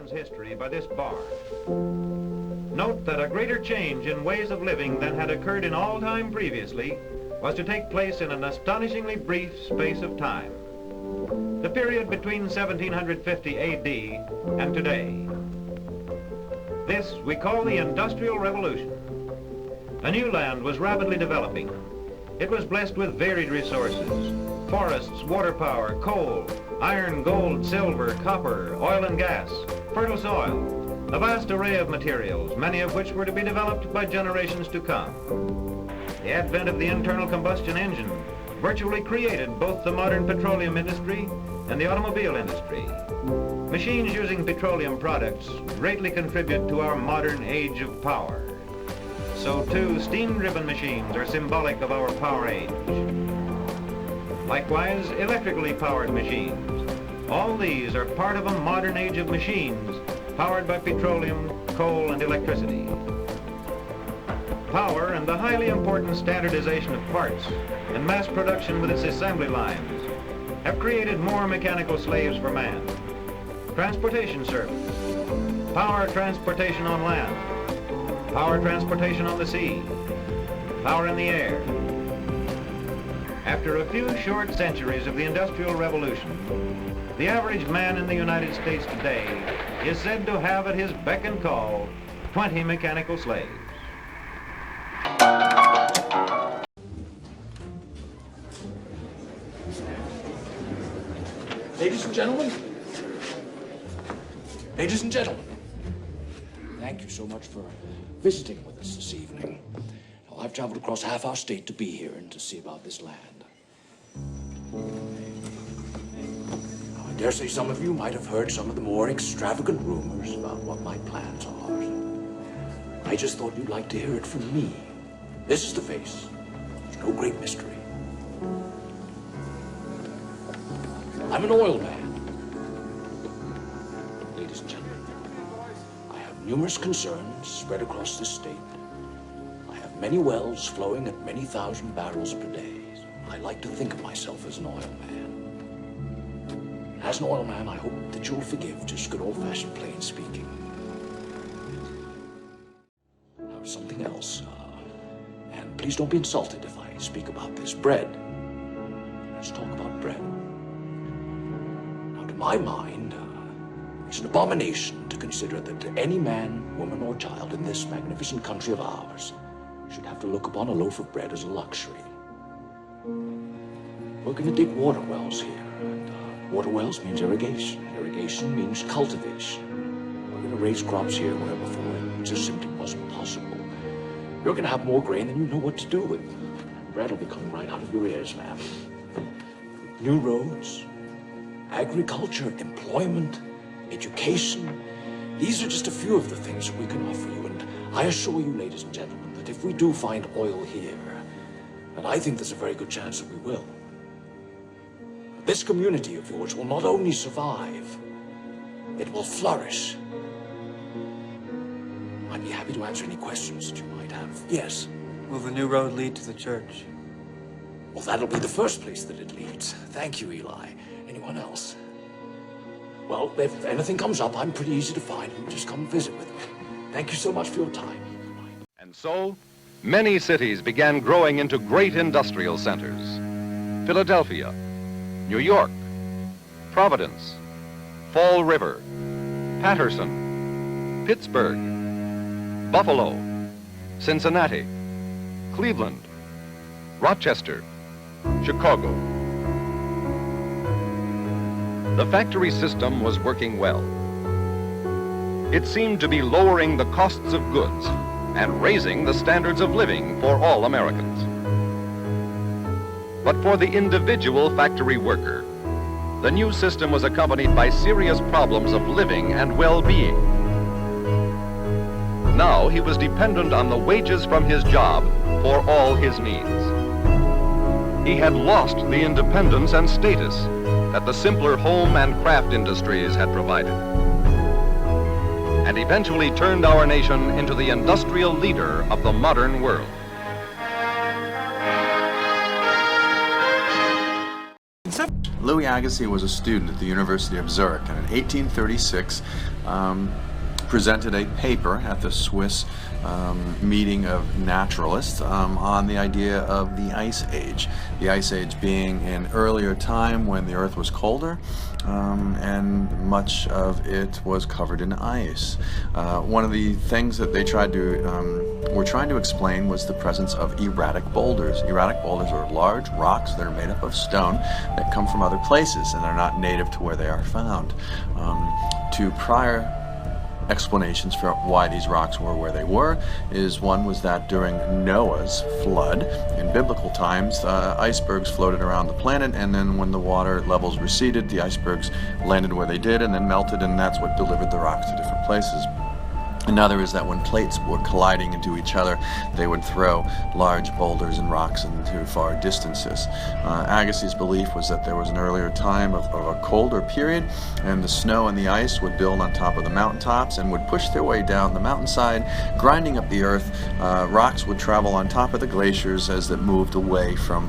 man's history by this bar. Note that a greater change in ways of living than had occurred in all time previously was to take place in an astonishingly brief space of time. The period between 1750 AD and today. This we call the Industrial Revolution. A new land was rapidly developing. It was blessed with varied resources: forests, water power, coal, iron, gold, silver, copper, oil and gas, fertile soil, a vast array of materials, many of which were to be developed by generations to come. The advent of the internal combustion engine virtually created both the modern petroleum industry and the automobile industry. Machines using petroleum products greatly contribute to our modern age of power. So too, steam-driven machines are symbolic of our power age. Likewise, electrically powered machines. All these are part of a modern age of machines powered by petroleum, coal, and electricity. Power and the highly important standardization of parts and mass production with its assembly lines have created more mechanical slaves for man. Transportation service, power transportation on land, power transportation on the sea, power in the air. After a few short centuries of the Industrial Revolution, the average man in the United States today is said to have at his beck and call 20 mechanical slaves. Ladies and gentlemen, thank you so much for visiting with us this evening. Now, I've traveled across half our state to be here and to see about this land. Now, I dare say some of you might have heard some of the more extravagant rumors about what my plans are. I just thought you'd like to hear it from me. This is the face. There's no great mystery. I'm an oil man. Ladies and gentlemen, I have numerous concerns spread across this state. I have many wells flowing at many thousand barrels per day. I like to think of myself as an oil man. As an oil man, I hope that you'll forgive just good old-fashioned plain speaking. Now, something else, and please don't be insulted if I speak about this. Bread. Let's talk about bread. Now, to my mind, it's an abomination to consider that any man, woman, or child in this magnificent country of ours should have to look upon a loaf of bread as a luxury. We're going to dig water wells here, and water wells means irrigation. Irrigation means cultivation. We're going to raise crops here where before it just simply wasn't possible. You're going to have more grain than you know what to do with. Bread will be coming right out of your ears, ma'am. New roads, agriculture, employment, education. These are just a few of the things that we can offer you, and I assure you, ladies and gentlemen, that if we do find oil here, and I think there's a very good chance that we will, this community of yours will not only survive, it will flourish. I'd be happy to answer any questions that you might have. Yes? Will the new road lead to the church? Well, that'll be the first place that it leads. Thank you, Eli. Anyone else? Well, if anything comes up, I'm pretty easy to find. You just come visit with me. Thank you so much for your time. And so, many cities began growing into great industrial centers. Philadelphia, New York, Providence, Fall River, Patterson, Pittsburgh, Buffalo, Cincinnati, Cleveland, Rochester, Chicago. The factory system was working well. It seemed to be lowering the costs of goods and raising the standards of living for all Americans. But for the individual factory worker, the new system was accompanied by serious problems of living and well-being. Now he was dependent on the wages from his job for all his needs. He had lost the independence and status that the simpler home and craft industries had provided, and eventually turned our nation into the industrial leader of the modern world. Louis Agassiz was a student at the University of Zurich, and in 1836 presented a paper at the Swiss meeting of naturalists on the idea of the Ice Age. The Ice Age being an earlier time when the Earth was colder and much of it was covered in ice. One of the things that they were trying to explain was the presence of erratic boulders. Erratic boulders are large rocks that are made up of stone that come from other places and are not native to where they are found. Two prior explanations for why these rocks were where they were one was that during Noah's flood in biblical times, icebergs floated around the planet, and then when the water levels receded, the icebergs landed where they did and then melted, and that's what delivered the rocks to different places. Another is that when plates were colliding into each other, they would throw large boulders and rocks into far distances. Agassiz' belief was that there was an earlier time of a colder period, and the snow and the ice would build on top of the mountaintops and would push their way down the mountainside, grinding up the earth. Rocks would travel on top of the glaciers as it moved away from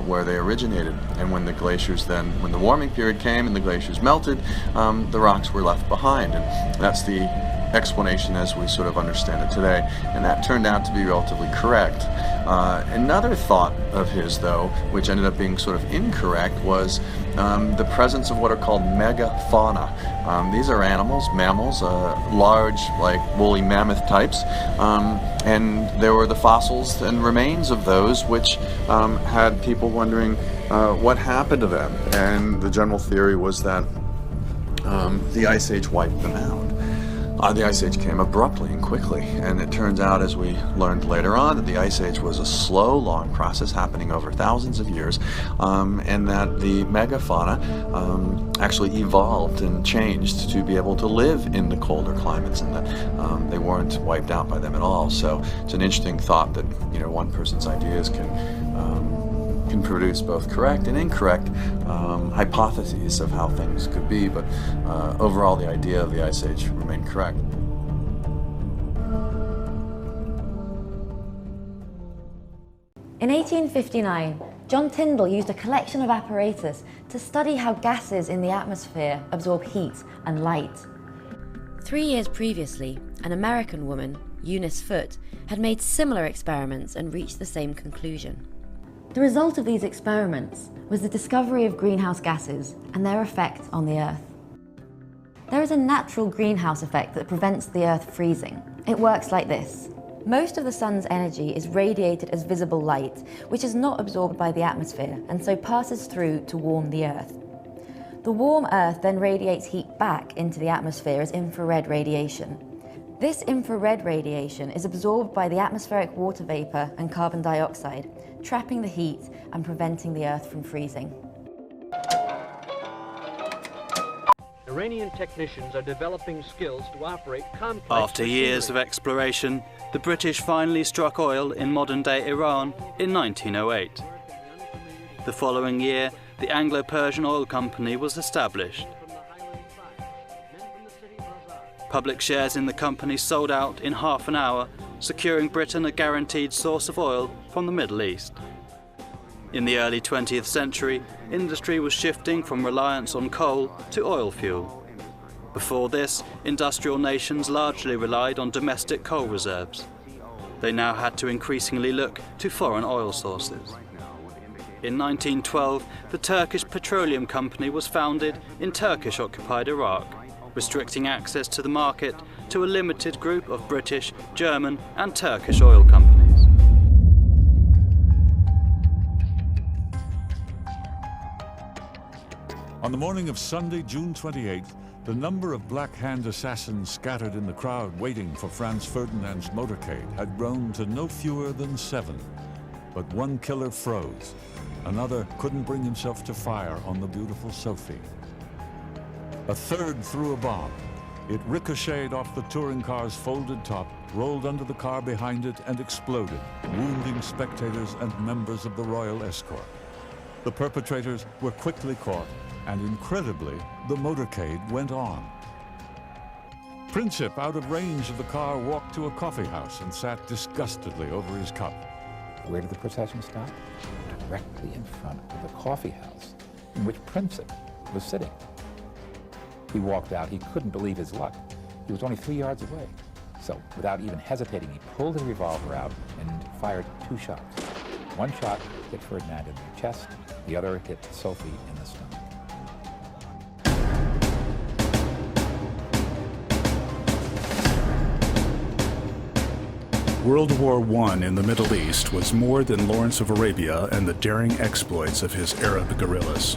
where they originated. And when the warming period came and the glaciers melted, the rocks were left behind. And that's the explanation as we sort of understand it today, and that turned out to be relatively correct. Another thought of his, though, which ended up being sort of incorrect, was the presence of what are called megafauna. These are animals, mammals, large, like woolly mammoth types, and there were the fossils and remains of those which had people wondering what happened to them, and the general theory was that the Ice Age wiped them out. The Ice Age came abruptly and quickly, and it turns out, as we learned later on, that the Ice Age was a slow, long process happening over thousands of years, and that the megafauna actually evolved and changed to be able to live in the colder climates, and that they weren't wiped out by them at all. So it's an interesting thought that, you know, one person's ideas can produce both correct and incorrect hypotheses of how things could be, but overall the idea of the Ice Age remained correct. In 1859, John Tyndall used a collection of apparatus to study how gases in the atmosphere absorb heat and light. 3 years previously, an American woman, Eunice Foote, had made similar experiments and reached the same conclusion. The result of these experiments was the discovery of greenhouse gases and their effect on the Earth. There is a natural greenhouse effect that prevents the Earth freezing. It works like this. Most of the sun's energy is radiated as visible light, which is not absorbed by the atmosphere and so passes through to warm the Earth. The warm Earth then radiates heat back into the atmosphere as infrared radiation. This infrared radiation is absorbed by the atmospheric water vapor and carbon dioxide, trapping the heat and preventing the Earth from freezing. Iranian technicians are developing skills to operate complex After years of exploration, the British finally struck oil in modern-day Iran in 1908. The following year, the Anglo-Persian Oil Company was established. Public shares in the company sold out in half an hour, securing Britain a guaranteed source of oil from the Middle East. In the early 20th century, industry was shifting from reliance on coal to oil fuel. Before this, industrial nations largely relied on domestic coal reserves. They now had to increasingly look to foreign oil sources. In 1912, the Turkish Petroleum Company was founded in Turkish-occupied Iraq, restricting access to the market to a limited group of British, German and Turkish oil companies. On the morning of Sunday, June 28th, the number of Black Hand assassins scattered in the crowd waiting for Franz Ferdinand's motorcade had grown to no fewer than 7. But one killer froze. Another couldn't bring himself to fire on the beautiful Sophie. A third threw a bomb. It ricocheted off the touring car's folded top, rolled under the car behind it, and exploded, wounding spectators and members of the royal escort. The perpetrators were quickly caught, and incredibly, the motorcade went on. Princip, out of range of the car, walked to a coffee house and sat disgustedly over his cup. Where did the procession stop? Directly in front of the coffee house in which Princip was sitting. he walked out, he couldn't believe his luck. He was only 3 yards away. So, without even hesitating, he pulled his revolver out and fired 2 shots. One shot hit Ferdinand in the chest, the other hit Sophie in the stomach. World War I in the Middle East was more than Lawrence of Arabia and the daring exploits of his Arab guerrillas.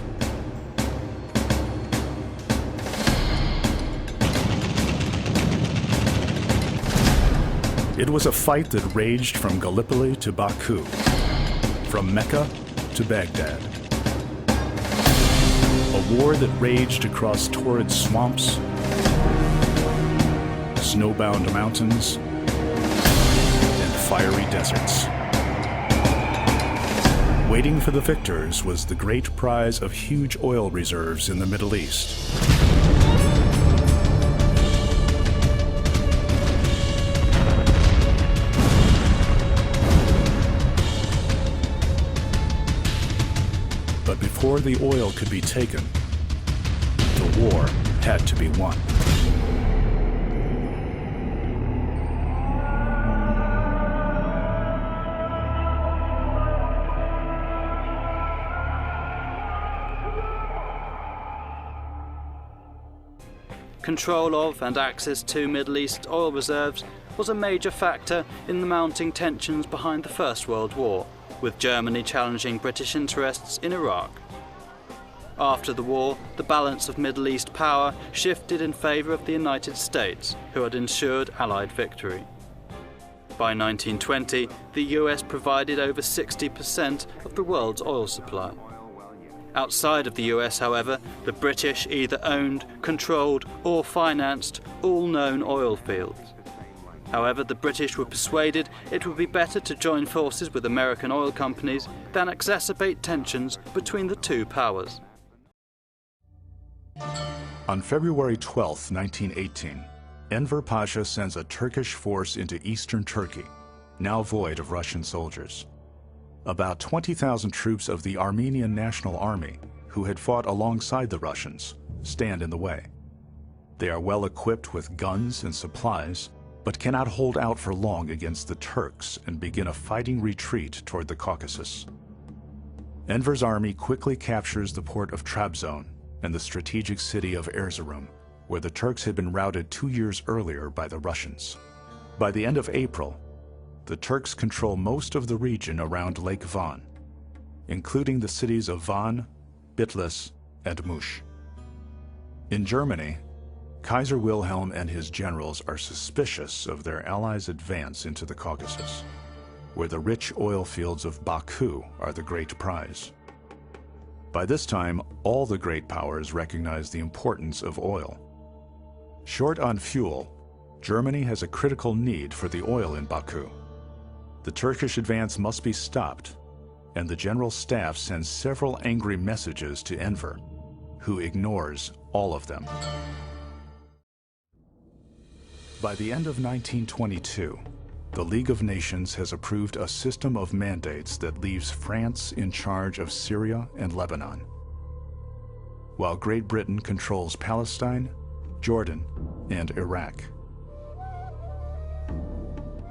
It was a fight that raged from Gallipoli to Baku, from Mecca to Baghdad. A war that raged across torrid swamps, snowbound mountains, and fiery deserts. Waiting for the victors was the great prize of huge oil reserves in the Middle East. But before the oil could be taken, the war had to be won. Control of and access to Middle East oil reserves was a major factor in the mounting tensions behind the First World War, with Germany challenging British interests in Iraq. After the war, the balance of Middle East power shifted in favour of the United States, who had ensured Allied victory. By 1920, the US provided over 60% of the world's oil supply. Outside of the US, however, the British either owned, controlled or financed all known oil fields. However, the British were persuaded it would be better to join forces with American oil companies than exacerbate tensions between the two powers. On February 12, 1918, Enver Pasha sends a Turkish force into eastern Turkey, now void of Russian soldiers. About 20,000 troops of the Armenian National Army, who had fought alongside the Russians, stand in the way. They are well equipped with guns and supplies, but cannot hold out for long against the Turks and begin a fighting retreat toward the Caucasus. Enver's army quickly captures the port of Trabzon and the strategic city of Erzurum, where the Turks had been routed 2 years earlier by the Russians. By the end of April, the Turks control most of the region around Lake Van, including the cities of Van, Bitlis, and Mush. In Germany, Kaiser Wilhelm and his generals are suspicious of their allies' advance into the Caucasus, where the rich oil fields of Baku are the great prize. By this time, all the great powers recognize the importance of oil. Short on fuel, Germany has a critical need for the oil in Baku. The Turkish advance must be stopped, and the General Staff sends several angry messages to Enver, who ignores all of them. By the end of 1922, the League of Nations has approved a system of mandates that leaves France in charge of Syria and Lebanon, while Great Britain controls Palestine, Jordan, and Iraq.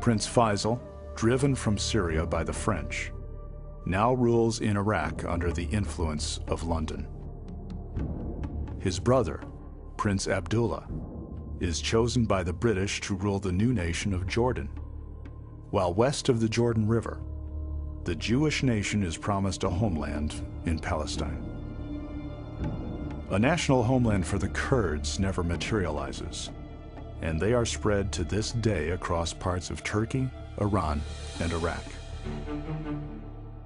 Prince Faisal, driven from Syria by the French, now rules in Iraq under the influence of London. His brother, Prince Abdullah, is chosen by the British to rule the new nation of Jordan, while west of the Jordan River, the Jewish nation is promised a homeland in Palestine. A national homeland for the Kurds never materializes, and they are spread to this day across parts of Turkey, Iran, and Iraq.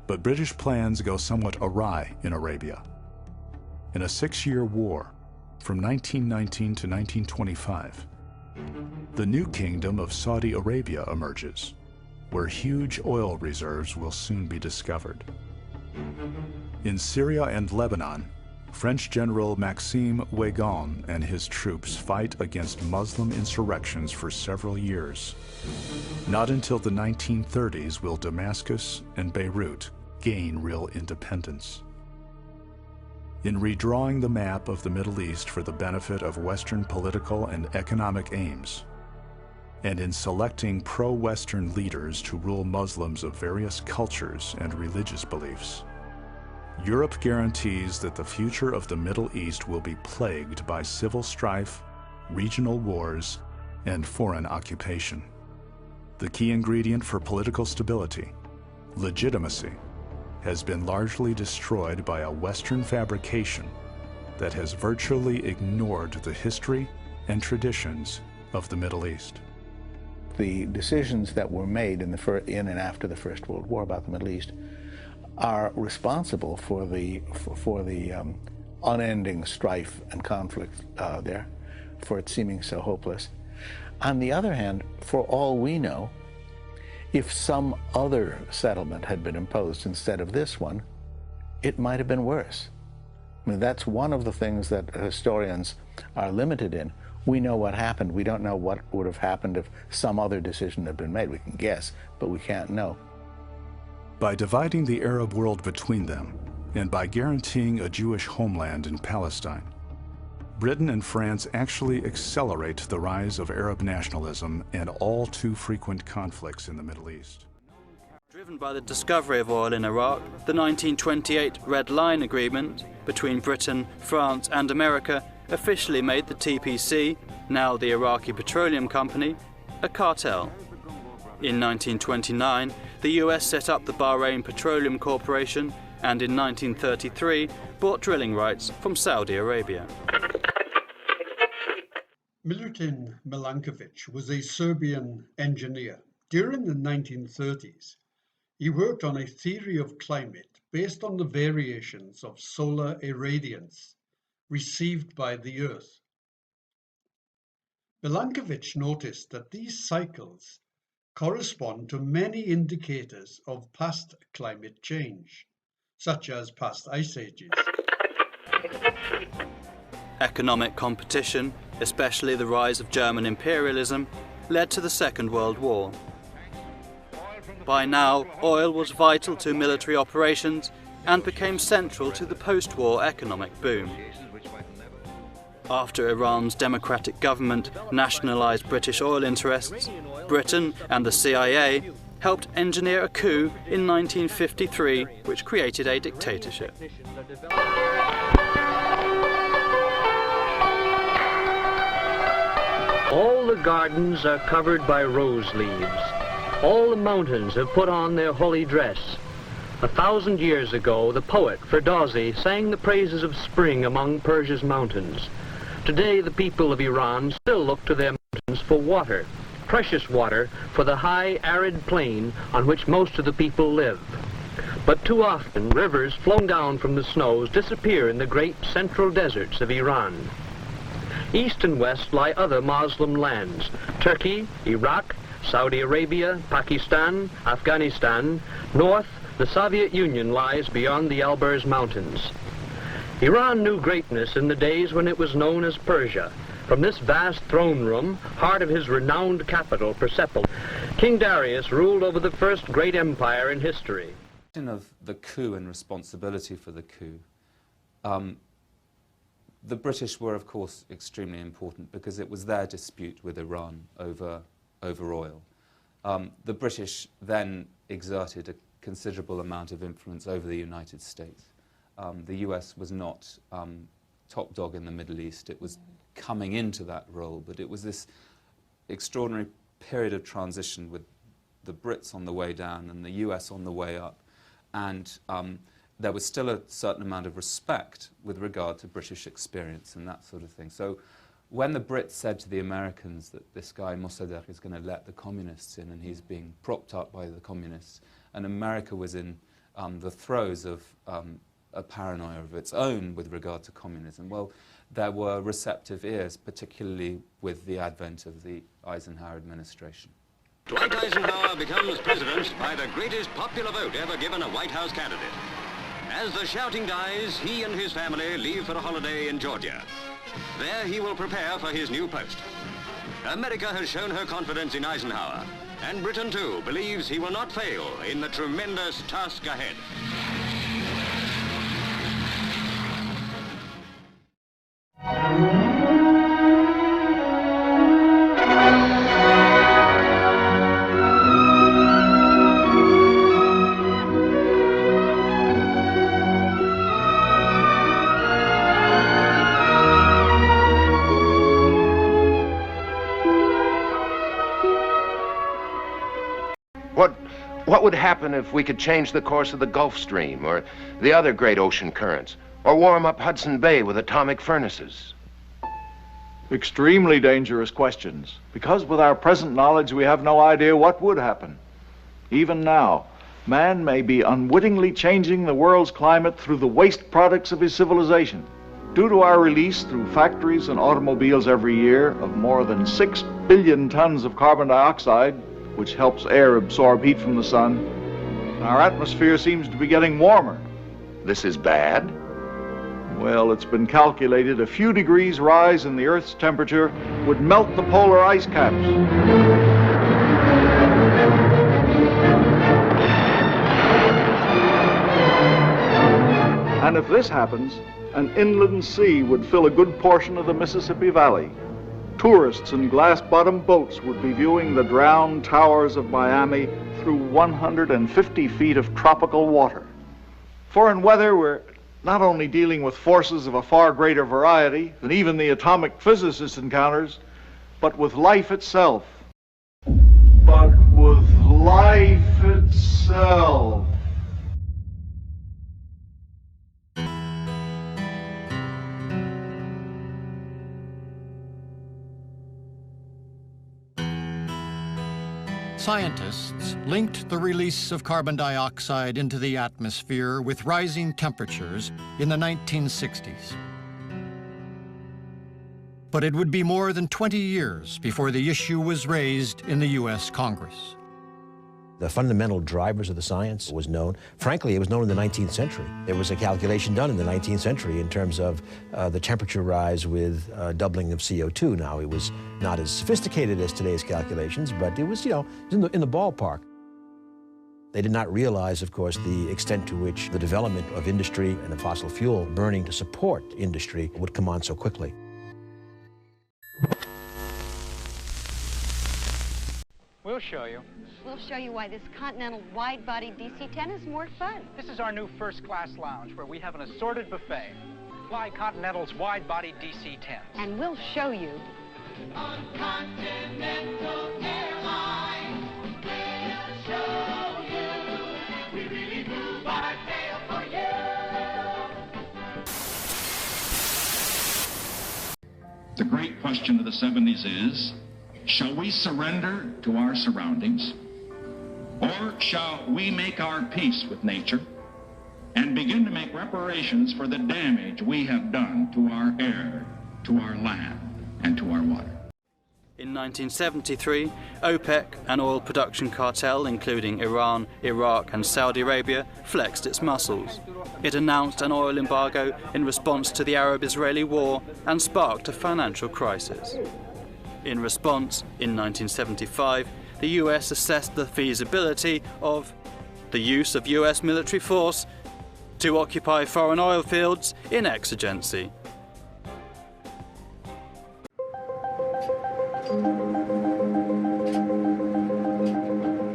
But British plans go somewhat awry in Arabia. In a 6-year war, from 1919 to 1925, the new kingdom of Saudi Arabia emerges, where huge oil reserves will soon be discovered. In Syria and Lebanon, French General Maxime Weygand and his troops fight against Muslim insurrections for several years. Not until the 1930s will Damascus and Beirut gain real independence. in redrawing the map of the Middle East for the benefit of Western political and economic aims, and in selecting pro-Western leaders to rule Muslims of various cultures and religious beliefs. Europe guarantees that the future of the Middle East will be plagued by civil strife, regional wars, and foreign occupation. The key ingredient for political stability, legitimacy, has been largely destroyed by a Western fabrication that has virtually ignored the history and traditions of the Middle East. The decisions that were made in and after the First World War about the Middle East are responsible for the unending strife and conflict there, for it seeming so hopeless. On the other hand, for all we know, if some other settlement had been imposed instead of this one, it might have been worse. I mean, that's one of the things that historians are limited in. We know what happened. We don't know what would have happened if some other decision had been made. We can guess, but we can't know. By dividing the Arab world between them, and by guaranteeing a Jewish homeland in Palestine, Britain and France actually accelerate the rise of Arab nationalism and all too frequent conflicts in the Middle East. Driven by the discovery of oil in Iraq, the 1928 Red Line Agreement between Britain, France and America officially made the TPC, now the Iraqi Petroleum Company, a cartel. In 1929, the US set up the Bahrain Petroleum Corporation and in 1933 bought drilling rights from Saudi Arabia. Milutin Milankovitch was a Serbian engineer. During the 1930s, he worked on a theory of climate based on the variations of solar irradiance received by the Earth. Milankovitch noticed that these cycles correspond to many indicators of past climate change, such as past ice ages. Economic competition, especially the rise of German imperialism, led to the Second World War. By now, oil was vital to military operations and became central to the post-war economic boom. After Iran's democratic government nationalised British oil interests, Britain and the CIA helped engineer a coup in 1953 which created a dictatorship. All the gardens are covered by rose leaves. All the mountains have put on their holy dress. 1,000 years ago, the poet Ferdowsi sang the praises of spring among Persia's mountains. Today, the people of Iran still look to their mountains for water, precious water for the high, arid plain on which most of the people live. But too often, rivers flowing down from the snows disappear in the great central deserts of Iran. East and west lie other Muslim lands: Turkey, Iraq, Saudi Arabia, Pakistan, Afghanistan. North, the Soviet Union lies beyond the Alborz Mountains. Iran knew greatness in the days when it was known as Persia. From this vast throne room, heart of his renowned capital, Persepolis, King Darius ruled over the first great empire in history. Of the coup and responsibility for the coup, the British were, of course, extremely important because it was their dispute with Iran over oil. The British then exerted a considerable amount of influence over the United States. The US was not top dog in the Middle East. It was coming into that role, but it was this extraordinary period of transition with the Brits on the way down and the US on the way up. And there was still a certain amount of respect with regard to British experience and that sort of thing. So when the Brits said to the Americans that this guy Mossadegh is going to let the communists in and he's being propped up by the communists, and America was in the throes of a paranoia of its own with regard to communism, well, there were receptive ears, particularly with the advent of the Eisenhower administration. Dwight Eisenhower becomes president by the greatest popular vote ever given a White House candidate. As the shouting dies, he and his family leave for a holiday in Georgia. There he will prepare for his new post. America has shown her confidence in Eisenhower, and Britain too believes he will not fail in the tremendous task ahead. What would happen if we could change the course of the Gulf Stream or the other great ocean currents, or warm up Hudson Bay with atomic furnaces? Extremely dangerous questions, because with our present knowledge we have no idea what would happen. Even now, man may be unwittingly changing the world's climate through the waste products of his civilization. Due to our release through factories and automobiles every year of more than 6 billion tons of carbon dioxide, which helps air absorb heat from the sun, our atmosphere seems to be getting warmer. This is bad? Well, it's been calculated a few degrees rise in the Earth's temperature would melt the polar ice caps. And if this happens, an inland sea would fill a good portion of the Mississippi Valley. Tourists in glass-bottomed boats would be viewing the drowned towers of Miami through 150 feet of tropical water. For in weather, we're not only dealing with forces of a far greater variety than even the atomic physicist encounters, but with life itself. But with life itself. Scientists linked the release of carbon dioxide into the atmosphere with rising temperatures in the 1960s. But it would be more than 20 years before the issue was raised in the U.S. Congress. The fundamental drivers of the science was known. Frankly, it was known in the 19th century. There was a calculation done in the 19th century in terms of the temperature rise with doubling of CO2. Now, it was not as sophisticated as today's calculations, but it was, in the ballpark. They did not realize, of course, the extent to which the development of industry and the fossil fuel burning to support industry would come on so quickly. We'll show you. We'll show you why this Continental wide-body DC-10 is more fun. This is our new first-class lounge where we have an assorted buffet. Fly Continental's wide-body DC-10. And we'll show you. On Continental Airlines, we'll show you. We really move our tail for you. The great question of the 70s is, shall we surrender to our surroundings, or shall we make our peace with nature and begin to make reparations for the damage we have done to our air, to our land, and to our water? In 1973, OPEC, an oil production cartel including Iran, Iraq and Saudi Arabia, flexed its muscles. It announced an oil embargo in response to the Arab-Israeli war and sparked a financial crisis. In response, in 1975, the US assessed the feasibility of the use of US military force to occupy foreign oil fields in exigency.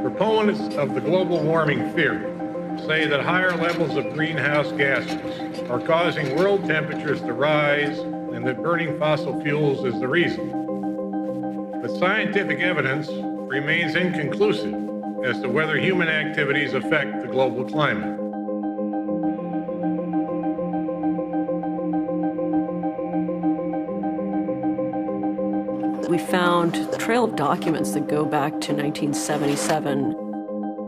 Proponents of the global warming theory say that higher levels of greenhouse gases are causing world temperatures to rise and that burning fossil fuels is the reason. But scientific evidence remains inconclusive as to whether human activities affect the global climate. We found a trail of documents that go back to 1977.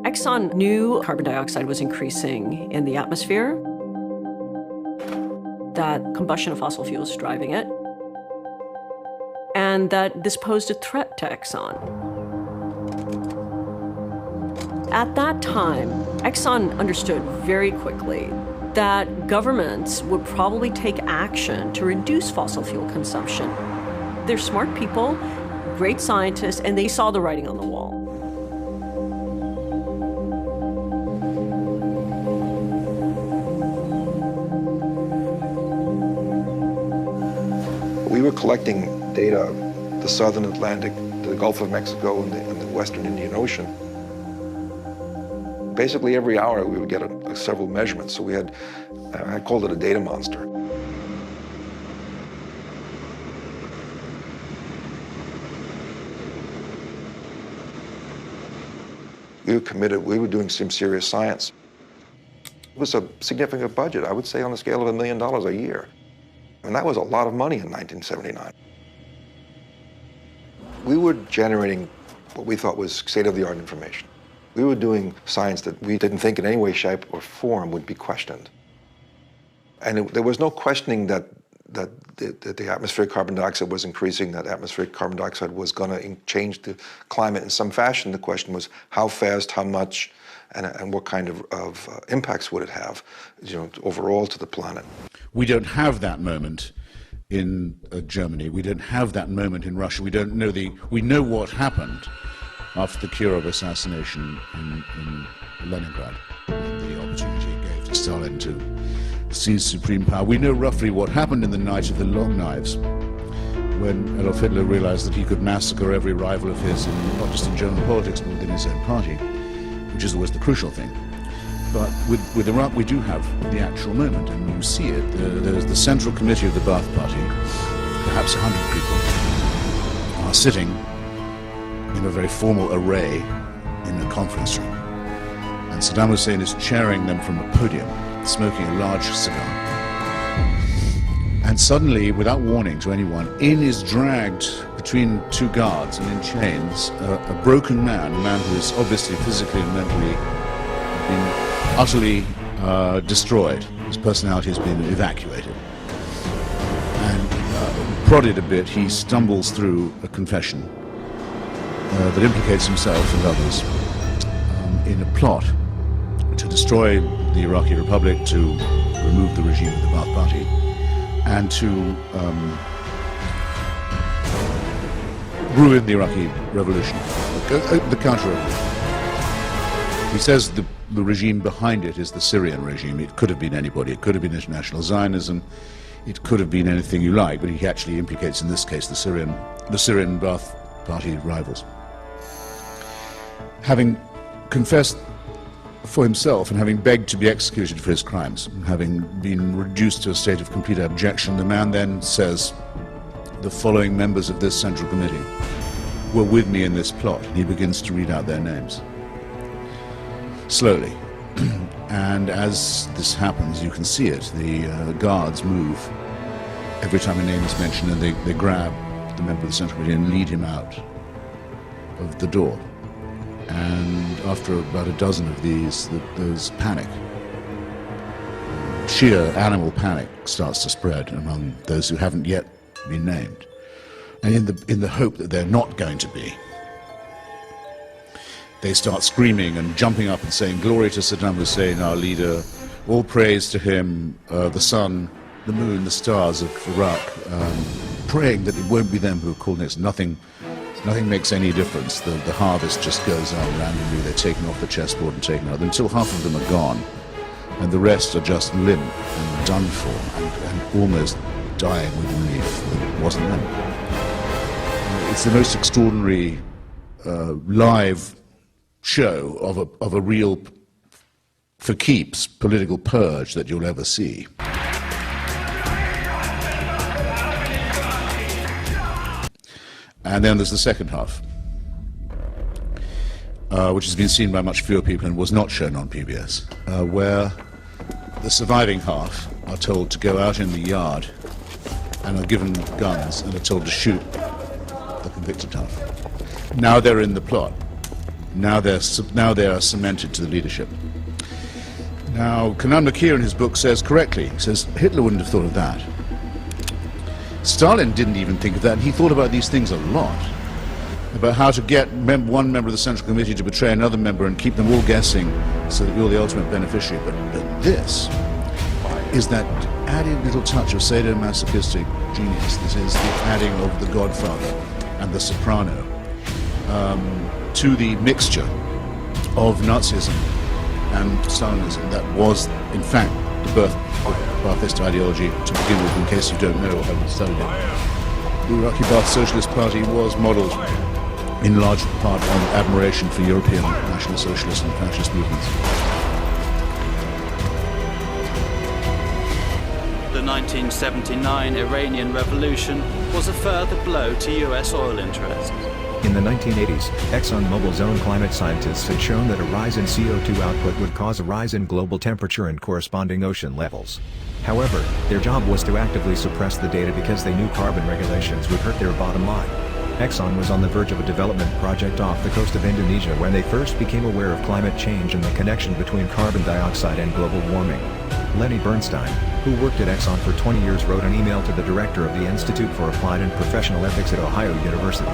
Exxon knew carbon dioxide was increasing in the atmosphere, that combustion of fossil fuels is driving it, and that this posed a threat to Exxon. At that time, Exxon understood very quickly that governments would probably take action to reduce fossil fuel consumption. They're smart people, great scientists, and they saw the writing on the wall. We were collecting data of the southern Atlantic, the Gulf of Mexico, and the western Indian Ocean. Basically every hour we would get several measurements, so we had, I called it a data monster. We were committed. We were doing some serious science. It was a significant budget, I would say on the scale of $1 million a year. And that was a lot of money in 1979. We were generating what we thought was state-of-the-art information. We were doing science that we didn't think in any way, shape, or form would be questioned. And there was no questioning that the atmospheric carbon dioxide was increasing, that atmospheric carbon dioxide was going to change the climate in some fashion. The question was how fast, how much, and what kind of impacts would it have, overall to the planet. We don't have that moment in Germany. We don't have that moment in Russia. We don't know we know what happened after the Kirov assassination in Leningrad, the opportunity it gave to Stalin to seize supreme power. We know roughly what happened in the night of the long knives, when Adolf Hitler realized that he could massacre every rival of his, not just in German politics, but within his own party, which is always the crucial thing. But with Iraq, we do have the actual moment, and you see it. There's the Central Committee of the Ba'ath Party, perhaps 100 people, are sitting in a very formal array in a conference room. And Saddam Hussein is chairing them from a podium, smoking a large cigar. And suddenly, without warning to anyone, in is dragged between two guards and in chains a broken man, a man who is obviously physically and mentally been utterly destroyed. His personality has been evacuated. And prodded a bit, he stumbles through a confession that implicates himself and others in a plot to destroy the Iraqi Republic, to remove the regime of the Ba'ath Party, and to ruin the Iraqi revolution, the counter-revolution. He says the regime behind it is the Syrian regime. It could have been anybody. It could have been international Zionism. It could have been anything you like, but he actually implicates, in this case, the Syrian Ba'ath Party rivals. Having confessed for himself and having begged to be executed for his crimes, having been reduced to a state of complete abjection, the man then says, the following members of this Central Committee were with me in this plot, and he begins to read out their names. Slowly. And as this happens, you can see it, the guards move every time a name is mentioned, and they grab the member of the Central Committee and lead him out of the door. And after about a dozen of these, there's panic. Sheer animal panic starts to spread among those who haven't yet been named. And in the hope that they're not going to be, they start screaming and jumping up and saying, "Glory to Saddam Hussein, our leader, all praise to him, the sun, the moon, the stars of Iraq," praying that it won't be them who are called next. Nothing makes any difference. The harvest just goes on randomly. They're taken off the chessboard and taken out until half of them are gone, and the rest are just limp and done for and almost dying with relief that it wasn't them. It's the most extraordinary live show of a real, for keeps, political purge that you'll ever see. And then there's the second half, which has been seen by much fewer people and was not shown on PBS, where the surviving half are told to go out in the yard and are given guns and are told to shoot the convicted half. Now they're in the plot. Now they are cemented to the leadership. Now, Kanan Nakir in his book says correctly, he says, Hitler wouldn't have thought of that. Stalin didn't even think of that, and he thought about these things a lot, about how to get one member of the Central Committee to betray another member and keep them all guessing so that you're the ultimate beneficiary. But this is that added little touch of sadomasochistic genius. This is the adding of The Godfather and The Soprano to the mixture of Nazism and Stalinism that was, in fact, the birth of Ba'athist ideology to begin with, in case you don't know or haven't studied it. The Iraqi Ba'ath Socialist Party was modelled in large part on admiration for European National Socialist and fascist movements. The 1979 Iranian Revolution was a further blow to US oil interests. In the 1980s, ExxonMobil's own climate scientists had shown that a rise in CO2 output would cause a rise in global temperature and corresponding ocean levels. However, their job was to actively suppress the data because they knew carbon regulations would hurt their bottom line. Exxon was on the verge of a development project off the coast of Indonesia when they first became aware of climate change and the connection between carbon dioxide and global warming. Lenny Bernstein, who worked at Exxon for 20 years, wrote an email to the director of the Institute for Applied and Professional Ethics at Ohio University.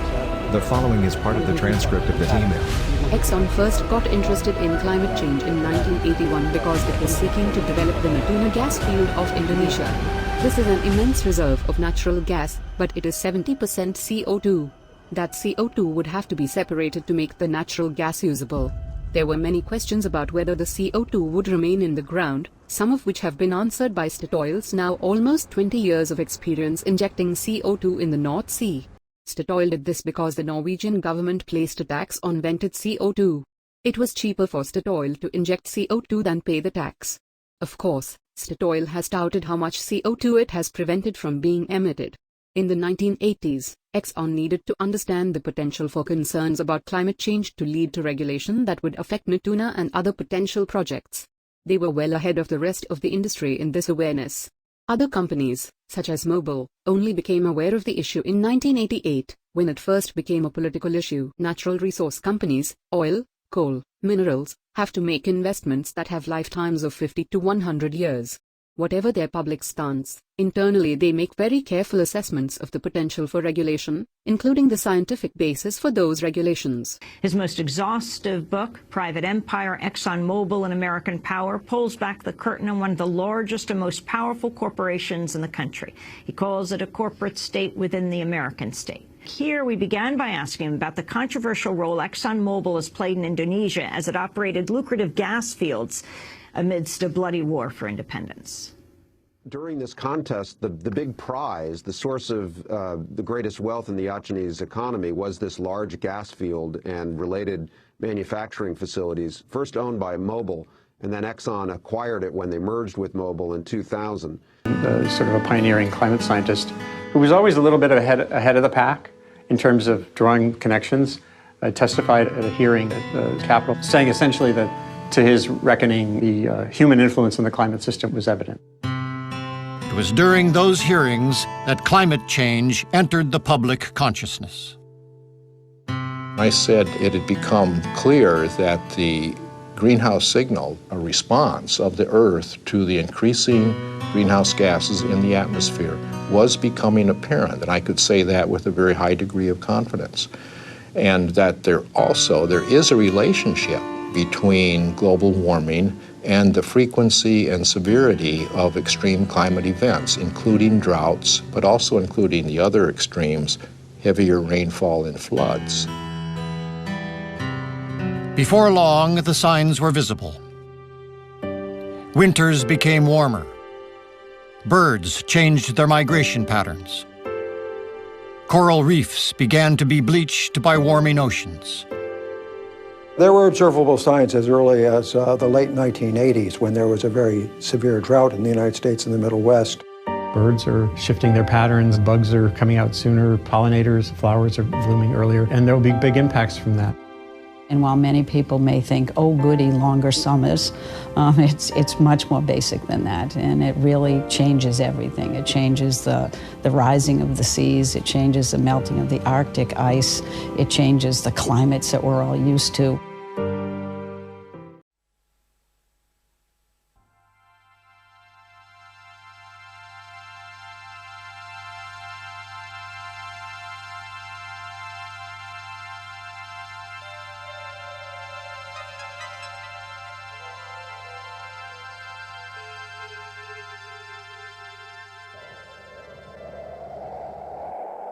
The following is part of the transcript of that email. Exxon first got interested in climate change in 1981 because it was seeking to develop the Natuna gas field of Indonesia. This is an immense reserve of natural gas, but it is 70% CO2. That CO2 would have to be separated to make the natural gas usable. There were many questions about whether the CO2 would remain in the ground, some of which have been answered by Statoil's now almost 20 years of experience injecting CO2 in the North Sea. Statoil did this because the Norwegian government placed a tax on vented CO2. It was cheaper for Statoil to inject CO2 than pay the tax. Of course, Statoil has touted how much CO2 it has prevented from being emitted. In the 1980s, Exxon needed to understand the potential for concerns about climate change to lead to regulation that would affect Natuna and other potential projects. They were well ahead of the rest of the industry in this awareness. Other companies, such as Mobil, only became aware of the issue in 1988, when it first became a political issue. Natural resource companies, oil, coal, minerals, have to make investments that have lifetimes of 50 to 100 years. Whatever their public stance, internally they make very careful assessments of the potential for regulation, including the scientific basis for those regulations. His most exhaustive book, Private Empire, ExxonMobil and American Power, pulls back the curtain on one of the largest and most powerful corporations in the country. He calls it a corporate state within the American state. Here we began by asking him about the controversial role ExxonMobil has played in Indonesia as it operated lucrative gas fields amidst a bloody war for independence. During this contest, the big prize, the source of the greatest wealth in the Achinese economy, was this large gas field and related manufacturing facilities, first owned by Mobil, and then Exxon acquired it when they merged with Mobil in 2000. Sort of a pioneering climate scientist who was always a little bit ahead of the pack in terms of drawing connections, testified at a hearing at the Capra, saying essentially that, to his reckoning, the human influence on the climate system was evident. It was during those hearings that climate change entered the public consciousness. I said it had become clear that the greenhouse signal, a response of the Earth to the increasing greenhouse gases in the atmosphere, was becoming apparent, and I could say that with a very high degree of confidence. And that there is a relationship between global warming and the frequency and severity of extreme climate events, including droughts, but also including the other extremes, heavier rainfall and floods. Before long, the signs were visible. Winters became warmer. Birds changed their migration patterns. Coral reefs began to be bleached by warming oceans. There were observable signs as early as the late 1980s, when there was a very severe drought in the United States and the Middle West. Birds are shifting their patterns, bugs are coming out sooner, pollinators, flowers are blooming earlier, and there will be big impacts from that. And while many people may think, oh goody, longer summers, it's much more basic than that, and it really changes everything. It changes the rising of the seas, it changes the melting of the Arctic ice, it changes the climates that we're all used to.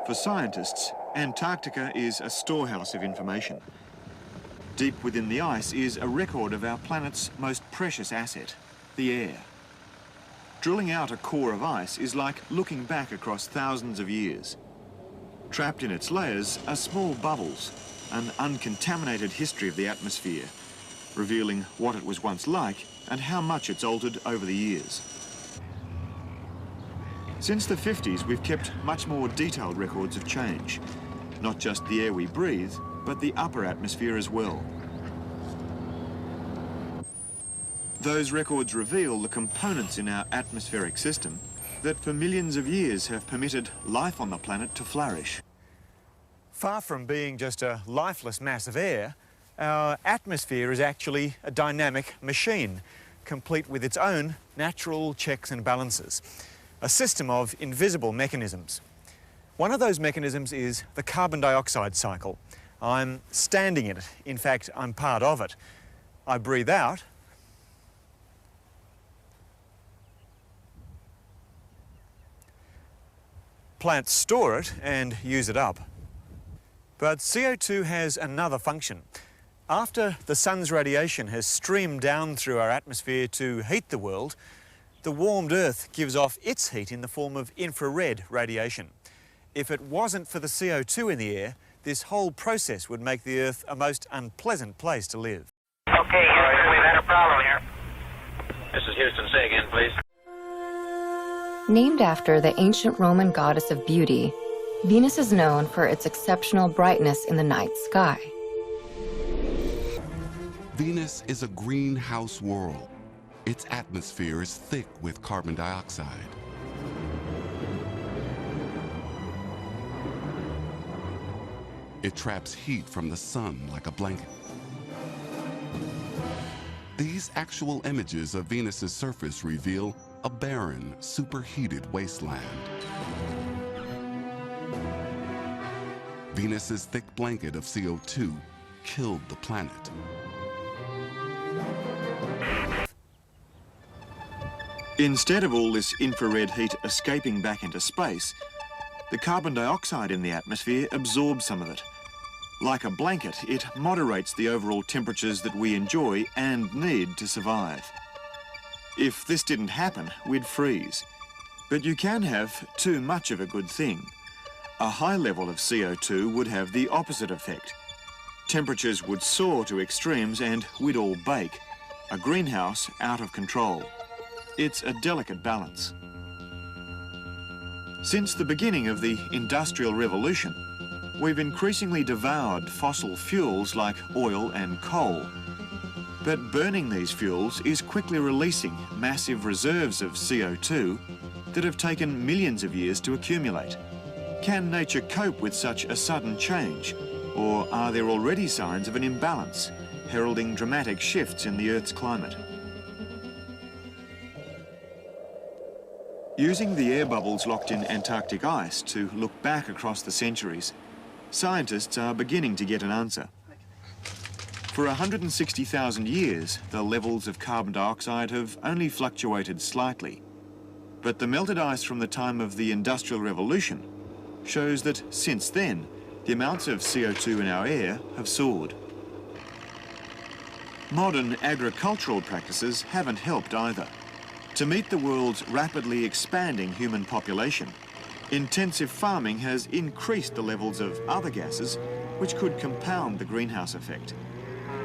For scientists, Antarctica is a storehouse of information. Deep within the ice is a record of our planet's most precious asset, the air. Drilling out a core of ice is like looking back across thousands of years. Trapped in its layers are small bubbles, an uncontaminated history of the atmosphere, revealing what it was once like and how much it's altered over the years. Since the 50s, we've kept much more detailed records of change. Not just the air we breathe, but the upper atmosphere as well. Those records reveal the components in our atmospheric system that for millions of years have permitted life on the planet to flourish. Far from being just a lifeless mass of air, our atmosphere is actually a dynamic machine, complete with its own natural checks and balances, a system of invisible mechanisms. One of those mechanisms is the carbon dioxide cycle. I'm standing in it. In fact, I'm part of it. I breathe out, plants store it and use it up. But CO2 has another function. After the sun's radiation has streamed down through our atmosphere to heat the world, the warmed Earth gives off its heat in the form of infrared radiation. If it wasn't for the CO2 in the air, this whole process would make the Earth a most unpleasant place to live. Okay, Houston, we've had a problem here. This is Houston. Say again, please. Named after the ancient Roman goddess of beauty, Venus is known for its exceptional brightness in the night sky. Venus is a greenhouse world. Its atmosphere is thick with carbon dioxide. It traps heat from the sun like a blanket. These actual images of Venus's surface reveal a barren, superheated wasteland. Venus's thick blanket of CO2 killed the planet. Instead of all this infrared heat escaping back into space, the carbon dioxide in the atmosphere absorbs some of it. Like a blanket, it moderates the overall temperatures that we enjoy and need to survive. If this didn't happen, we'd freeze. But you can have too much of a good thing. A high level of CO2 would have the opposite effect. Temperatures would soar to extremes and we'd all bake. A greenhouse out of control. It's a delicate balance. Since the beginning of the Industrial Revolution, we've increasingly devoured fossil fuels like oil and coal. But burning these fuels is quickly releasing massive reserves of CO2 that have taken millions of years to accumulate. Can nature cope with such a sudden change? Or are there already signs of an imbalance, heralding dramatic shifts in the Earth's climate? Using the air bubbles locked in Antarctic ice to look back across the centuries, scientists are beginning to get an answer. For 160,000 years, the levels of carbon dioxide have only fluctuated slightly. But the melted ice from the time of the Industrial Revolution shows that since then, the amounts of CO2 in our air have soared. Modern agricultural practices haven't helped either. To meet the world's rapidly expanding human population, intensive farming has increased the levels of other gases which could compound the greenhouse effect.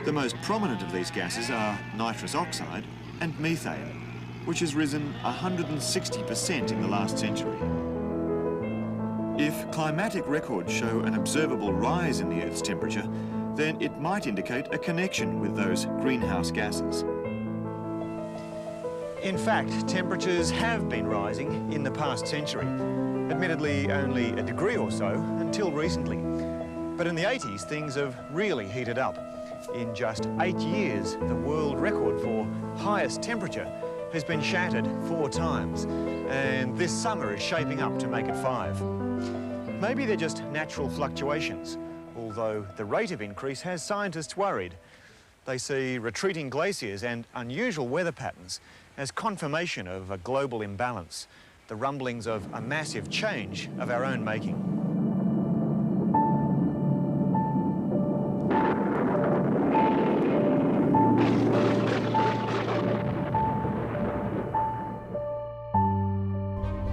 The most prominent of these gases are nitrous oxide and methane, which has risen 160% in the last century. If climatic records show an observable rise in the Earth's temperature, then it might indicate a connection with those greenhouse gases. In fact, temperatures have been rising in the past century. Admittedly, only a degree or so until recently. But in the 80s, things have really heated up. In just 8 years, the world record for highest temperature has been shattered 4 times, and this summer is shaping up to make it 5. Maybe they're just natural fluctuations, although the rate of increase has scientists worried. They see retreating glaciers and unusual weather patterns as confirmation of a global imbalance, the rumblings of a massive change of our own making.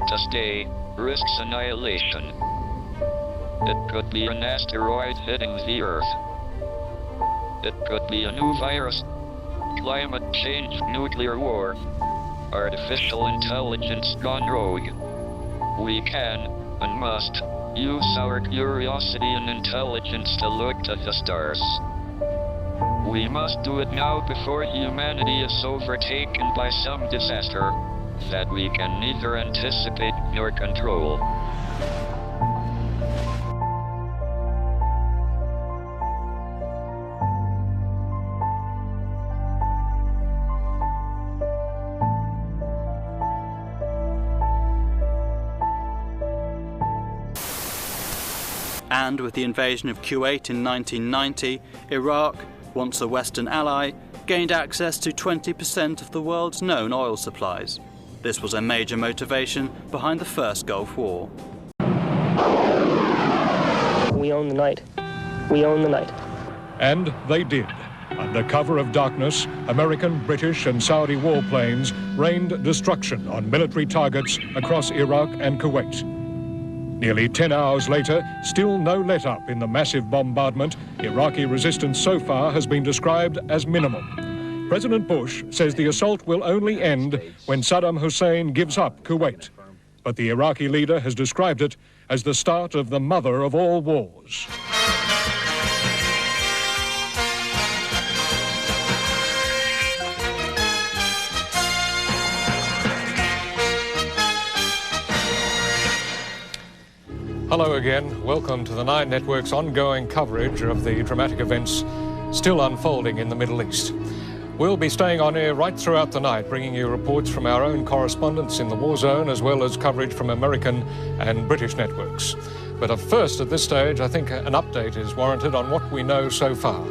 Today risks annihilation. It could be an asteroid hitting the Earth. It could be a new virus, climate change, nuclear war, artificial intelligence gone rogue. We can, and must, use our curiosity and intelligence to look to the stars. We must do it now before humanity is overtaken by some disaster that we can neither anticipate nor control. And with the invasion of Kuwait in 1990, Iraq, once a Western ally, gained access to 20% of the world's known oil supplies. This was a major motivation behind the First Gulf War. We own the night. We own the night. And they did. Under cover of darkness, American, British and Saudi warplanes rained destruction on military targets across Iraq and Kuwait. Nearly 10 hours later, still no let-up in the massive bombardment. Iraqi resistance so far has been described as minimal. President Bush says the assault will only end when Saddam Hussein gives up Kuwait. But the Iraqi leader has described it as the start of the mother of all wars. Hello again. Welcome to the Nine Network's ongoing coverage of the dramatic events still unfolding in the Middle East. We'll be staying on air right throughout the night, bringing you reports from our own correspondents in the war zone, as well as coverage from American and British networks. But first, at this stage, I think an update is warranted on what we know so far.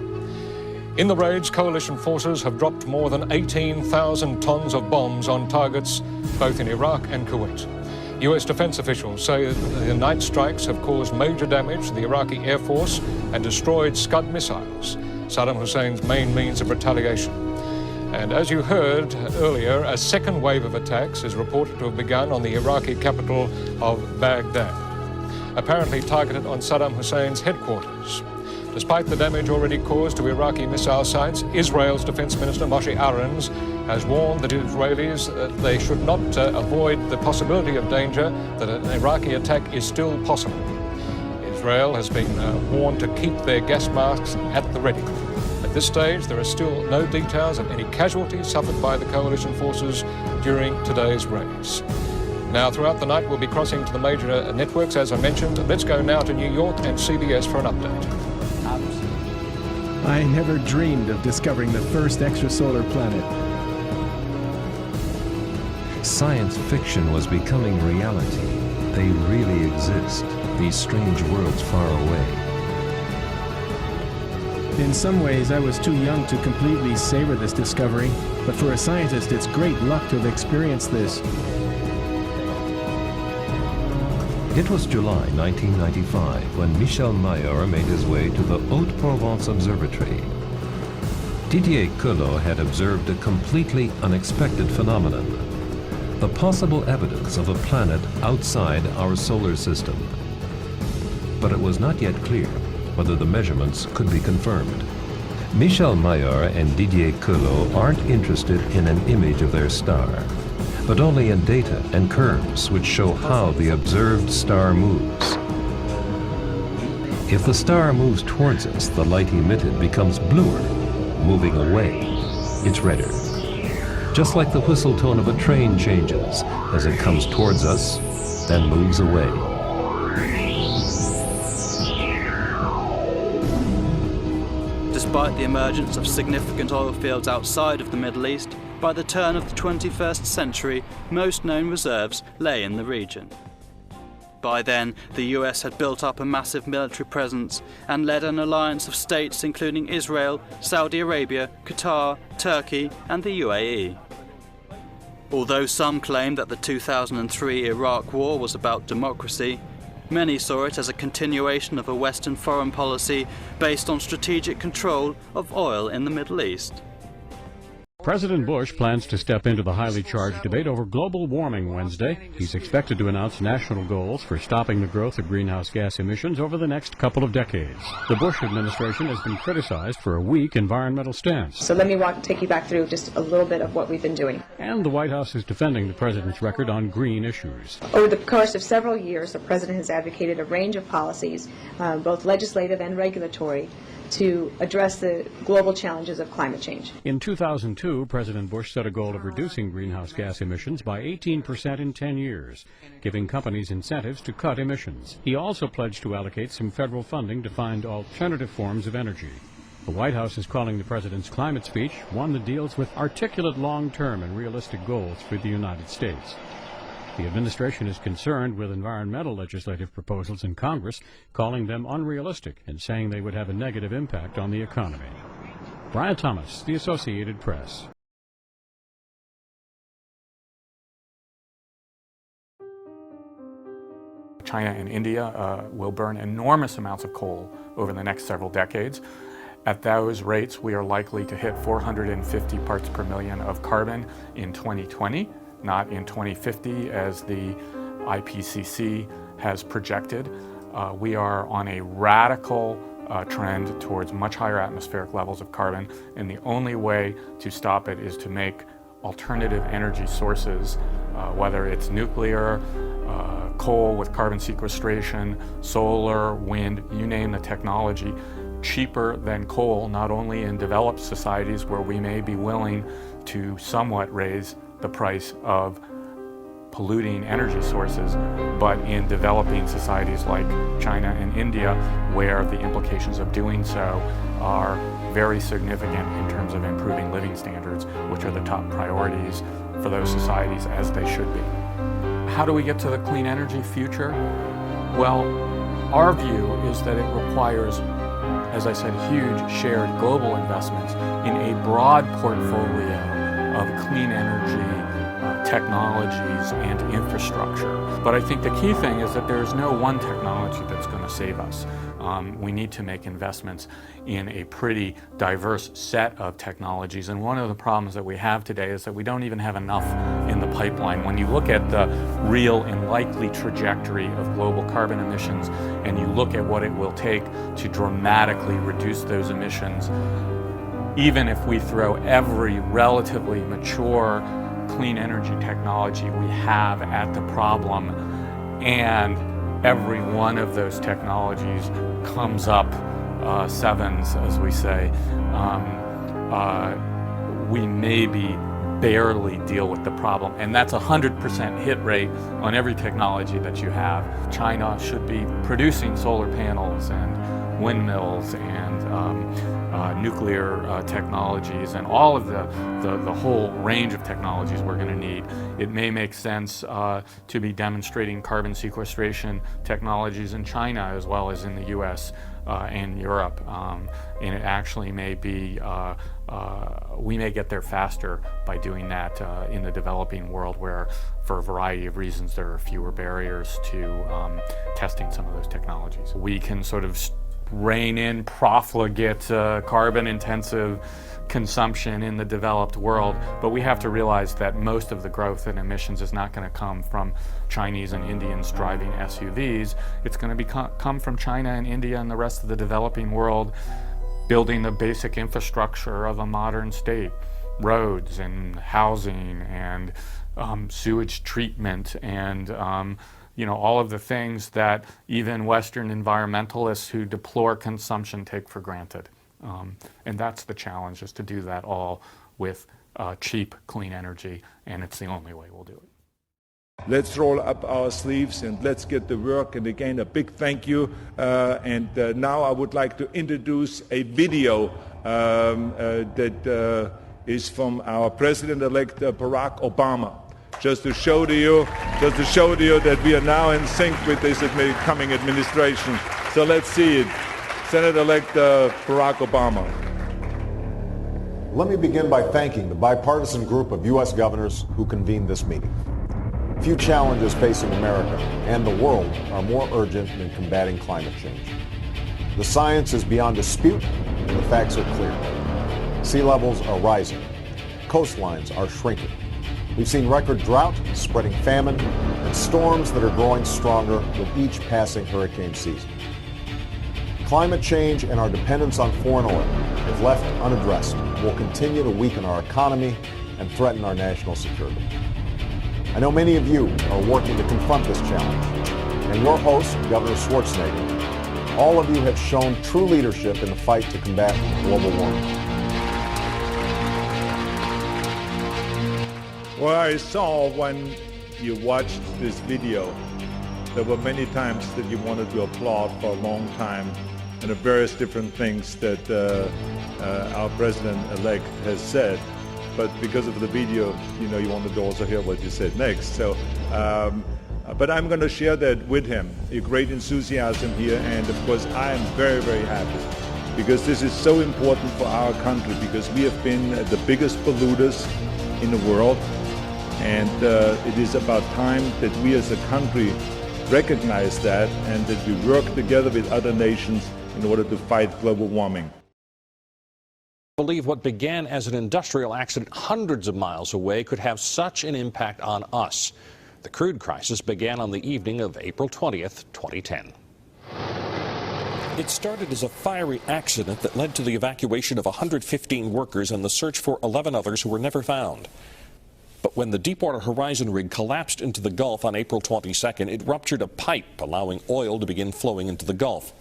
In the raids, coalition forces have dropped more than 18,000 tons of bombs on targets both in Iraq and Kuwait. US defense officials say that the night strikes have caused major damage to the Iraqi Air Force and destroyed Scud missiles, Saddam Hussein's main means of retaliation. And as you heard earlier, a second wave of attacks is reported to have begun on the Iraqi capital of Baghdad, apparently targeted on Saddam Hussein's headquarters. Despite the damage already caused to Iraqi missile sites, Israel's Defense Minister Moshe Aarons has warned the Israelis that they should not avoid the possibility of danger, that an Iraqi attack is still possible. Israel has been warned to keep their gas masks at the ready. At this stage, there are still no details of any casualties suffered by the coalition forces during today's raids. Now, throughout the night, we'll be crossing to the major networks, as I mentioned. Let's go now to New York and CBS for an update. I never dreamed of discovering the first extrasolar planet. Science fiction was becoming reality. They really exist, these strange worlds far away. In some ways, I was too young to completely savor this discovery, but for a scientist, it's great luck to have experienced this. It was July 1995 when Michel Mayor made his way to the Haute-Provence Observatory. Didier Queloz had observed a completely unexpected phenomenon, the possible evidence of a planet outside our solar system. But it was not yet clear whether the measurements could be confirmed. Michel Mayor and Didier Queloz aren't interested in an image of their star, but only in data and curves which show how the observed star moves. If the star moves towards us, the light emitted becomes bluer. Moving away, it's redder. Just like the whistle tone of a train changes as it comes towards us, then moves away. Despite the emergence of significant oil fields outside of the Middle East, by the turn of the 21st century, most known reserves lay in the region. By then, the US had built up a massive military presence and led an alliance of states including Israel, Saudi Arabia, Qatar, Turkey and the UAE. Although some claim that the 2003 Iraq War was about democracy, many saw it as a continuation of a Western foreign policy based on strategic control of oil in the Middle East. President Bush plans to step into the highly charged debate over global warming Wednesday. He's expected to announce national goals for stopping the growth of greenhouse gas emissions over the next couple of decades. The Bush administration has been criticized for a weak environmental stance. So let me take you back through just a little bit of what we've been doing. And the White House is defending the president's record on green issues. Over the course of several years, the president has advocated a range of policies, both legislative and regulatory, to address the global challenges of climate change. In 2002, President Bush set a goal of reducing greenhouse gas emissions by 18% in 10 years, giving companies incentives to cut emissions. He also pledged to allocate some federal funding to find alternative forms of energy. The White House is calling the president's climate speech one that deals with articulate long-term and realistic goals for the United States. The administration is concerned with environmental legislative proposals in Congress, calling them unrealistic and saying they would have a negative impact on the economy. Brian Thomas, The Associated Press. China and India will burn enormous amounts of coal over the next several decades. At those rates, we are likely to hit 450 parts per million of carbon in 2020. Not in 2050 as the IPCC has projected. We are on a radical trend towards much higher atmospheric levels of carbon, and the only way to stop it is to make alternative energy sources, whether it's nuclear, coal with carbon sequestration, solar, wind, you name the technology, cheaper than coal, not only in developed societies where we may be willing to somewhat raise the price of polluting energy sources, but in developing societies like China and India, where the implications of doing so are very significant in terms of improving living standards, which are the top priorities for those societies, as they should be. How do we get to the clean energy future? Well, our view is that it requires, as I said, huge shared global investments in a broad portfolio of clean energy technologies and infrastructure. But I think the key thing is that there is no one technology that's going to save us. We need to make investments in a pretty diverse set of technologies, and one of the problems that we have today is that we don't even have enough in the pipeline. When you look at the real and likely trajectory of global carbon emissions, and you look at what it will take to dramatically reduce those emissions, even if we throw every relatively mature clean energy technology we have at the problem, and every one of those technologies comes up sevens, as we say, we maybe barely deal with the problem. And that's 100% hit rate on every technology that you have. China should be producing solar panels and windmills and nuclear technologies and all of the whole range of technologies we're going to need. It may make sense to be demonstrating carbon sequestration technologies in China as well as in the US and Europe. And it actually may be, we may get there faster by doing that in the developing world, where for a variety of reasons there are fewer barriers to testing some of those technologies. We can sort of rein in profligate carbon-intensive consumption in the developed world, but we have to realize that most of the growth in emissions is not going to come from Chinese and Indians driving SUVs. It's going to come from China and India and the rest of the developing world building the basic infrastructure of a modern state, roads and housing and sewage treatment and all of the things that even Western environmentalists who deplore consumption take for granted. And that's the challenge, is to do that all with cheap, clean energy, and it's the only way we'll do it. Let's roll up our sleeves and let's get to work. And again, a big thank you. Now I would like to introduce a video that is from our President-elect Barack Obama. Just to show to you that we are now in sync with this coming administration. So let's see it. Senator-elect Barack Obama. Let me begin by thanking the bipartisan group of U.S. governors who convened this meeting. Few challenges facing America and the world are more urgent than combating climate change. The science is beyond dispute, and the facts are clear. Sea levels are rising. coastlines are shrinking. We've seen record drought, spreading famine, and storms that are growing stronger with each passing hurricane season. Climate change and our dependence on foreign oil, if left unaddressed, will continue to weaken our economy and threaten our national security. I know many of you are working to confront this challenge, and your host, Governor Schwarzenegger, all of you have shown true leadership in the fight to combat global warming. Well, I saw when you watched this video, there were many times that you wanted to applaud for a long time, and the various different things that our president-elect has said. But because of the video, you know, you wanted to also hear what you said next. So, but I'm going to share that with him, a great enthusiasm here, and of course I am very, very happy because this is so important for our country, because we have been the biggest polluters in the world, and it is about time that we as a country recognize that and that we work together with other nations in order to fight global warming. I believe what began as an industrial accident hundreds of miles away could have such an impact on us. The crude crisis began on the evening of April 20th, 2010. It started as a fiery accident that led to the evacuation of 115 workers and the search for 11 others who were never found. But when the Deepwater Horizon rig collapsed into the Gulf on April 22nd, it ruptured a pipe, allowing oil to begin flowing into the Gulf.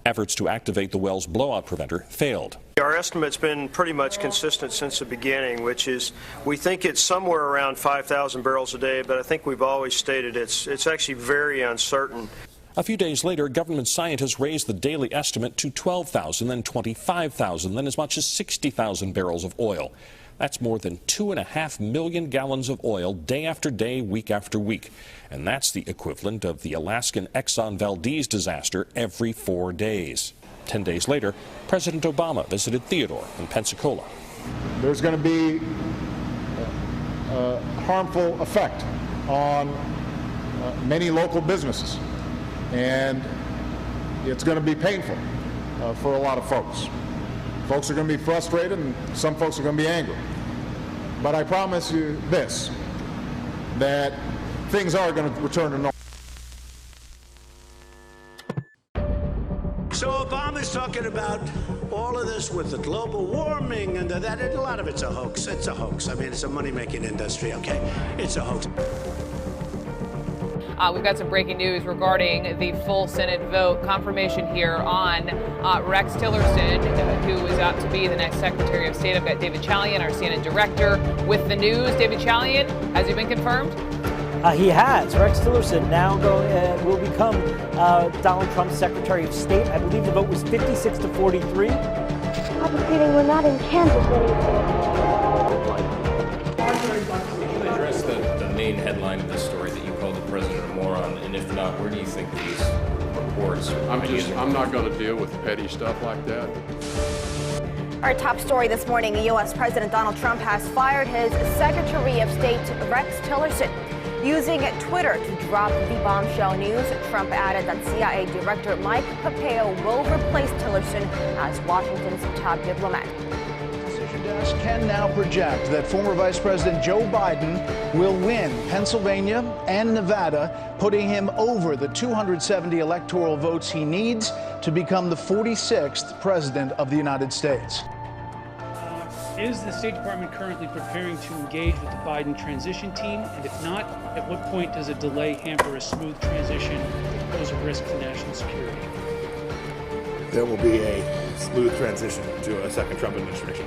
Efforts to activate the well's blowout preventer failed. Our estimate's been pretty much consistent since the beginning, which is we think it's somewhere around 5,000 barrels a day, but I think we've always stated it's actually very uncertain. A few days later, government scientists raised the daily estimate to 12,000, then 25,000, then as much as 60,000 barrels of oil. That's more than 2.5 million gallons of oil day after day, week after week. And that's the equivalent of the Alaskan Exxon Valdez disaster every 4 days. 10 days later, President Obama visited Theodore in Pensacola. There's going to be a harmful effect on many local businesses, and it's going to be painful for a lot of folks. Folks are going to be frustrated, and some folks are going to be angry. But I promise you this, that things are going to return to normal. So Obama's talking about all of this with the global warming and that, and a lot of it's a hoax. It's a hoax. I mean, it's a money-making industry, okay? It's a hoax. We've got some breaking news regarding the full Senate vote. Confirmation here on Rex Tillerson, who is out to be the next Secretary of State. I've got David Chalian, our CNN director, with the news. David Chalian, has he been confirmed? He has. Rex Tillerson now will become Donald Trump's Secretary of State. I believe the vote was 56 to 43. I have a feeling we're not in Kansas anymore. Can you address the main headline of this story that you called the president a moron? And if not, where do you think these reports are? I'm not going to deal with petty stuff like that. Our top story this morning, U.S. President Donald Trump has fired his Secretary of State, Rex Tillerson. Using Twitter to drop the bombshell news, Trump added that CIA Director Mike Pompeo will replace Tillerson as Washington's top diplomat. Decision desk can now project that former Vice President Joe Biden will win Pennsylvania and Nevada, putting him over the 270 electoral votes he needs to become the 46th president of the United States. Is the State Department currently preparing to engage with the Biden transition team? And if not, at what point does a delay hamper a smooth transition that pose a risk to national security? There will be a smooth transition to a second Trump administration.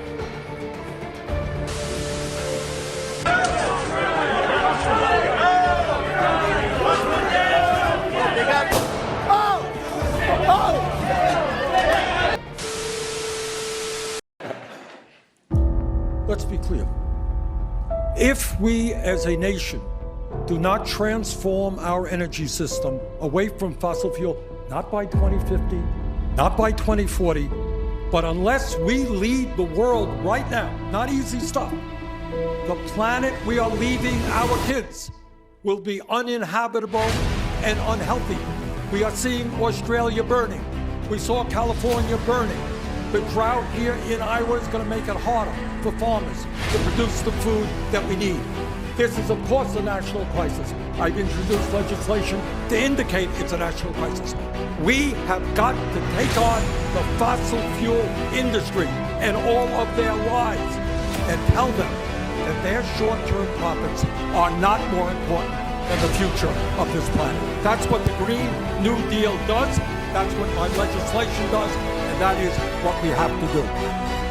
Let's be clear. If we as a nation do not transform our energy system away from fossil fuel, not by 2050, not by 2040, but unless we lead the world right now, not easy stuff, the planet we are leaving our kids will be uninhabitable and unhealthy. We are seeing Australia burning. We saw California burning. The drought here in Iowa is going to make it harder for farmers to produce the food that we need. This is, of course, a national crisis. I've introduced legislation to indicate it's a national crisis. We have got to take on the fossil fuel industry and all of their lives and tell them that their short-term profits are not more important than the future of this planet. That's what the Green New Deal does. That's what my legislation does. And that is what we have to do.